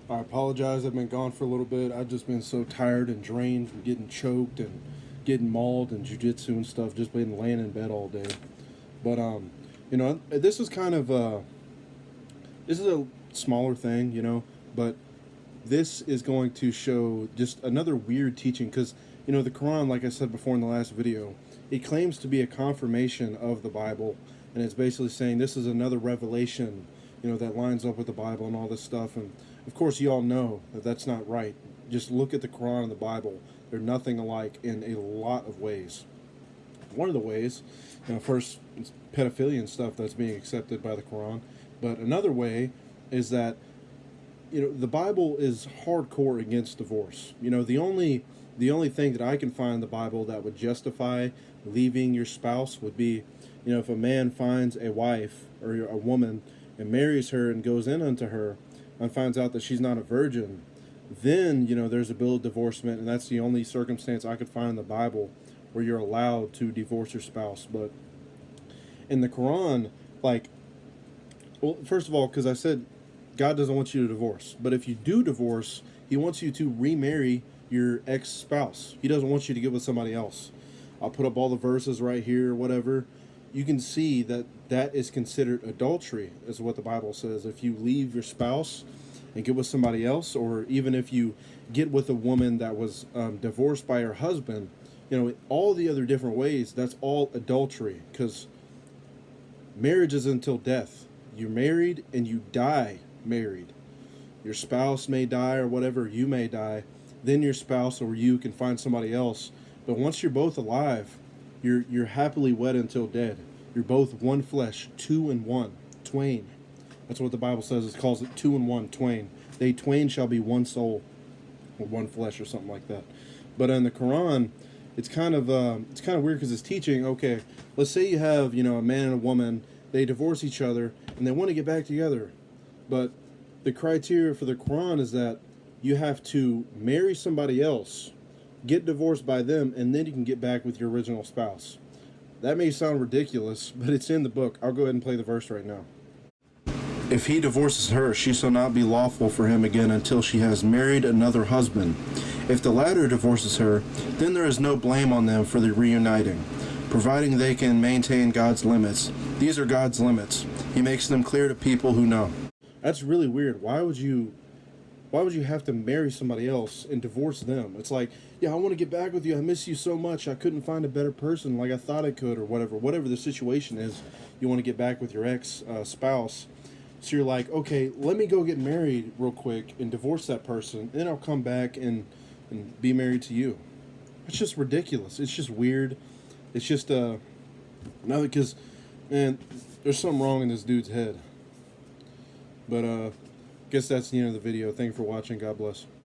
I apologize. I've been gone for a little bit. I've just been so tired and drained from getting choked and getting mauled and jujitsu and stuff. Just been laying in bed all day. But this is kind of this is a smaller thing, but this is going to show just another weird teaching because the Quran, like I said before in the last video, it claims to be a confirmation of the Bible, and it's basically saying this is another revelation, that lines up with the Bible and all this stuff. And of course, you all know that that's not right. Just look at the Quran and the Bible; they're nothing alike in a lot of ways. One of the ways, first, it's pedophilia and stuff that's being accepted by the Quran, but another way is that the Bible is hardcore against divorce. The only thing that I can find in the Bible that would justify leaving your spouse would be, if a man finds a wife or a woman and marries her and goes in unto her and finds out that she's not a virgin, then there's a bill of divorcement, and that's the only circumstance I could find in the Bible where you're allowed to divorce your spouse. But in the Quran, well, first of all, because I said God doesn't want you to divorce. But if you do divorce, He wants you to remarry your ex-spouse. He doesn't want you to get with somebody else. I'll put up all the verses right here, whatever. You can see that that is considered adultery, is what the Bible says. If you leave your spouse and get with somebody else, or even if you get with a woman that was divorced by her husband, all the other different ways, that's all adultery, because marriage is until death. You're married and you die married. Your spouse may die or whatever, you may die. Then your spouse or you can find somebody else. But once you're both alive, you're happily wed until dead. You're both one flesh, two in one, twain. That's what the Bible says. It calls it two in one, twain. They twain shall be one soul, or one flesh, or something like that. But in the Quran, it's kind of weird because it's teaching. Okay, let's say you have a man and a woman. They divorce each other and they want to get back together, but the criteria for the Quran is that you have to marry somebody else, get divorced by them, and then you can get back with your original spouse. That may sound ridiculous, but it's in the book. I'll go ahead and play the verse right now. If he divorces her, she shall not be lawful for him again until she has married another husband. If the latter divorces her, then there is no blame on them for the reuniting, providing they can maintain God's limits. These are God's limits. He makes them clear to people who know. That's really weird. Why would you have to marry somebody else and divorce them? It's like, yeah, I want to get back with you. I miss you so much. I couldn't find a better person like I thought I could, or whatever. Whatever the situation is, you want to get back with your ex-spouse. So you're like, okay, let me go get married real quick and divorce that person, and then I'll come back and be married to you. It's just ridiculous. It's just weird. It's just now because, man, there's something wrong in this dude's head. But guess that's the end of the video. Thank you for watching. God bless.